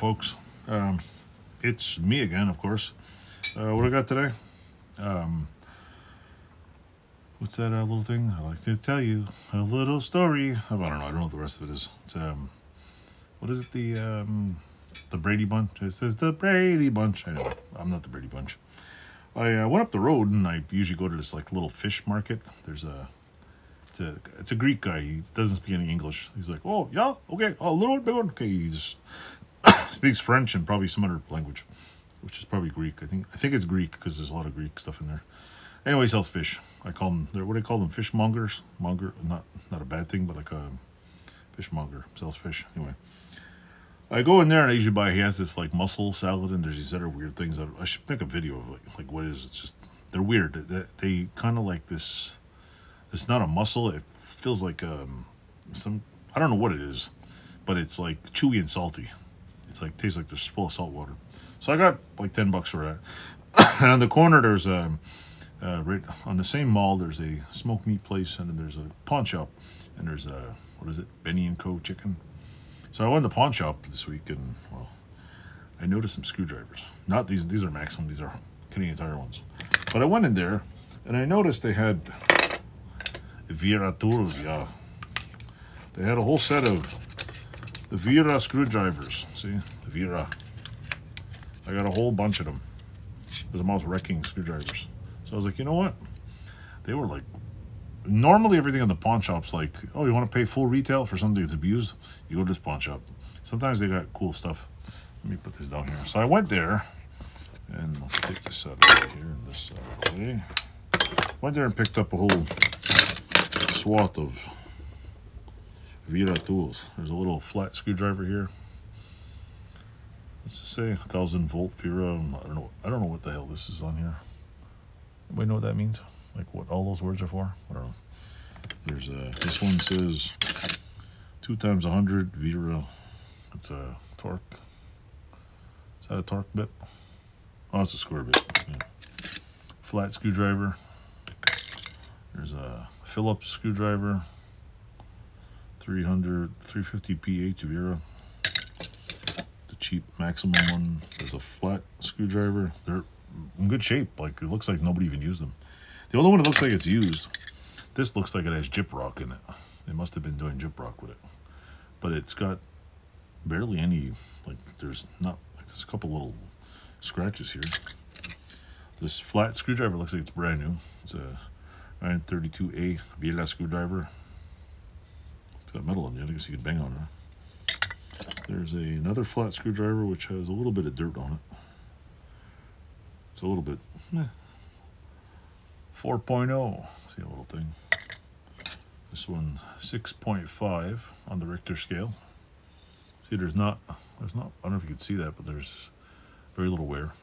folks. It's me again, of course. What I got today? What's that little thing? I like to tell you a little story. I don't know what the rest of it is. It's what is it? The Brady Bunch. It says the Brady Bunch. I know I'm not the Brady Bunch. I went up the road and I usually go to this like little fish market. There's it's a Greek guy. He doesn't speak any English. He's like, oh yeah, okay, oh, a little bit, okay. He just speaks French and probably some other language, which is probably Greek. I think it's Greek because there's a lot of Greek stuff in there. Anyway, he sells fish. I call them, what do they call them? Fishmongers. Monger, not a bad thing, but like a fishmonger sells fish. Anyway, I go in there and I usually buy. He has this like mussel salad and there's these other weird things that I should make a video of. Like what is it? It's just they're weird. They kind of like this. It's not a mussel. It feels like some, I don't know what it is, but it's like chewy and salty. It's like tastes like there's full of salt water. So I got like $10 for that. And on the corner there's right on the same mall there's a smoked meat place and then there's a pawn shop and there's a, what is it, Benny and Co. chicken. So I went to the pawn shop this week and well, I noticed some screwdrivers. Not these are Maximum. These are Canadian Tire ones. But I went in there and I noticed they had WERA tools, yeah. They had a whole set of the WERA screwdrivers. See, the WERA. I got a whole bunch of them. Because I'm always wrecking screwdrivers. So I was like, you know what? They were like, normally everything in the pawn shop's like, oh, you want to pay full retail for something that's abused? You go to this pawn shop. Sometimes they got cool stuff. Let me put this down here. So I went there, and I'll take this out of here and this out of the way. Went there and picked up a whole swath of WERA tools. There's a little flat screwdriver here. Let's just say 1000 volt WERA. I don't know what the hell this is on here. Anybody know what that means? Like what all those words are for? I don't know. There's this one says 2 times 100 WERA. It's a torque. Is that a torque bit? Oh, it's a square bit. Yeah. Flat screwdriver. There's a Phillips screwdriver, 350 pH WERA. The cheap Maximum one. There's a flat screwdriver. They're in good shape. Like it looks like nobody even used them. The only one that looks like it's used, this looks like it has gyprock in it. They must have been doing gyprock with it, but it's got barely any. Like there's not. Like there's a couple little scratches here. This flat screwdriver looks like it's brand new. It's a 932A WERA screwdriver. It's got metal on it. I guess you could bang on it. There's another flat screwdriver which has a little bit of dirt on it. It's a little bit 4.0. See a little thing. This one 6.5 on the Richter scale. See, there's not. I don't know if you can see that, but there's very little wear.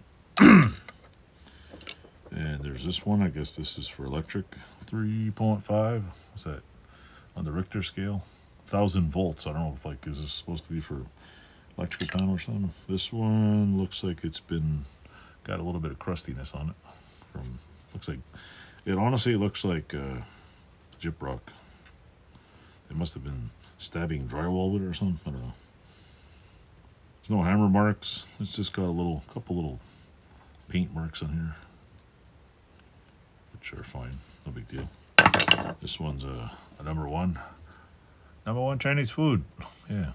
And there's this one, I guess this is for electric, 3.5. What's that? On the Richter scale, 1000 volts. I don't know if like, is this supposed to be for electrical panel or something? This one looks like it's been, got a little bit of crustiness on it. Looks like, it honestly looks like gyprock. They must have been stabbing drywall with it or something, I don't know. There's no hammer marks. It's just got a couple little paint marks on here. Which are fine, no big deal. This one's a number one Chinese food. Yeah,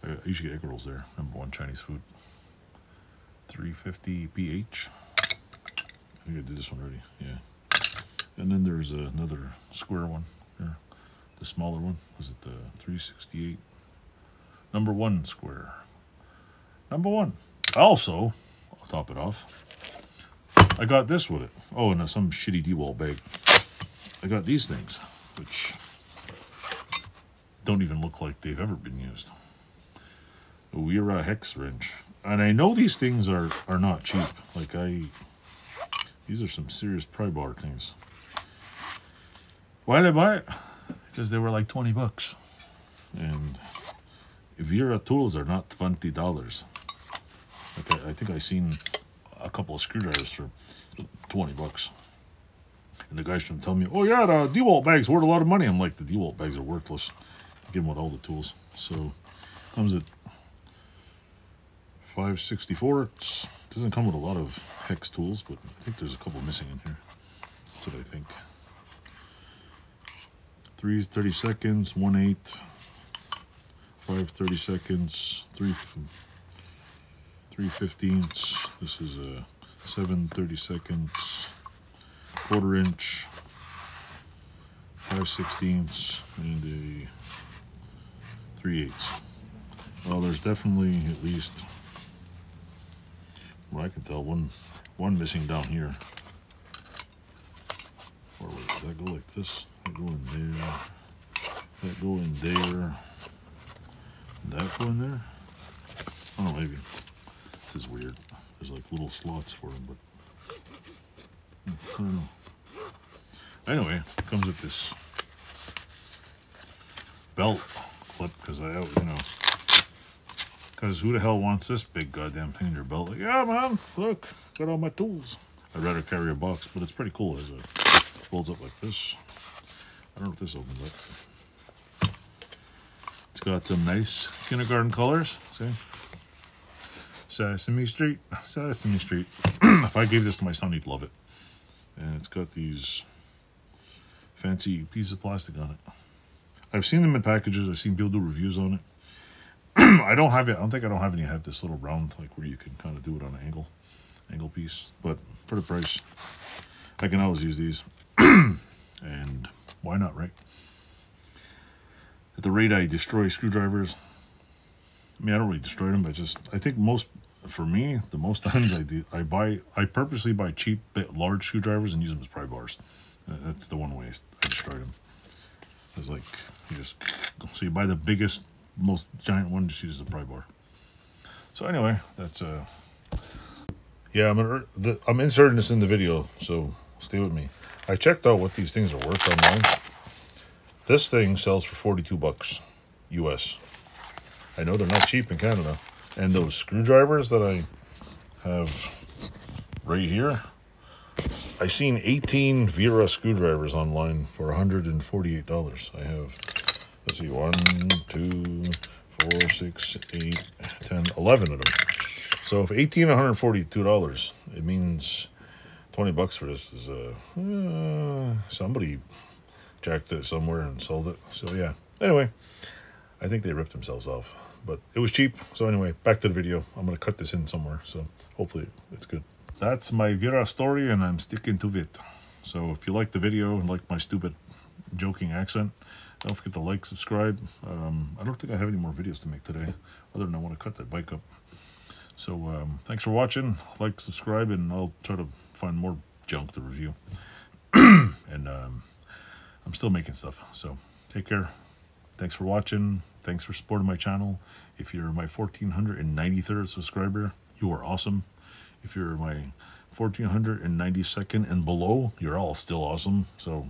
I usually get egg rolls there. Number one Chinese food. 350 pH. I think I did this one already. Yeah. And then there's another square one here. The smaller one. Was it the 368? Number one square. Number one. Also, I'll top it off. I got this with it. Oh, and some shitty D-wall bag. I got these things, which don't even look like they've ever been used. A WERA hex wrench. And I know these things are not cheap. Like these are some serious pry bar things. Why did I buy it? Because they were like $20. And WERA tools are not $20. Like I think I seen a couple of screwdrivers for $20. And the guy's trying to tell me, oh yeah, the DeWalt bag's worth a lot of money. I'm like, the DeWalt bags are worthless. I give him with all the tools. So comes at 5/64. It doesn't come with a lot of hex tools, but I think there's a couple missing in here. That's what I think. 3 30 seconds, 1/8, 5 30 seconds, 3/15. This is a 7 30 seconds, 1/4 inch, 5/16, and a 3/8. Well, there's definitely at least, well, I can tell one missing down here. Or does that go like this? That go in there. That go in there. That go in there. Oh, maybe. This is weird. There's like little slots for them, but I don't know. Anyway, it comes with this belt clip because because who the hell wants this big goddamn thing in your belt? Like, yeah, man, look, got all my tools. I'd rather carry a box, but it's pretty cool. It folds up like this. I don't know if this opens up. It's got some nice kindergarten colors. See? Sesame Street. Sesame Street. If I gave this to my son, he'd love it. And it's got these fancy pieces of plastic on it. I've seen them in packages. I've seen people do reviews on it. I don't have it. I don't think I have any. I have this little round, like where you can kind of do it on an angle piece. But for the price, I can always use these. And why not, right? At the rate I destroy screwdrivers, I mean, I don't really destroy them, but I think for me, the most times I purposely buy cheap, large screwdrivers and use them as pry bars. That's the one way I destroy them. It's like, so you buy the biggest, most giant one, just use the pry bar. So anyway, that's, yeah, I'm inserting this in the video, so stay with me. I checked out what these things are worth online. This thing sells for 42 bucks US. I know they're not cheap in Canada. And those screwdrivers that I have right here, I've seen 18 WERA screwdrivers online for $148. I have, let's see, 1, 2, 4, 6, 8, 10, 11 of them. So if 18, $142, it means 20 bucks for this is, somebody jacked it somewhere and sold it. So yeah, anyway, I think they ripped themselves off, but it was cheap. So anyway, back to the video. I'm going to cut this in somewhere, so hopefully it's good. That's my WERA story, and I'm sticking to it. So if you like the video and like my stupid joking accent, don't forget to like, subscribe. I don't think I have any more videos to make today, other than I want to cut that bike up. So thanks for watching. Like, subscribe, and I'll try to find more junk to review. And I'm still making stuff, so take care. Thanks for watching. Thanks for supporting my channel. If you're my 1493rd subscriber, you are awesome. If you're my 1492nd and below, you're all still awesome. So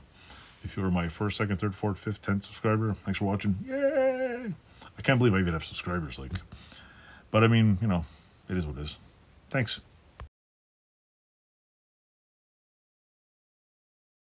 if you're my 1st, 2nd, 3rd, 4th, 5th, 10th subscriber, thanks for watching. Yay! I can't believe I even have subscribers. But I mean, it is what it is. Thanks.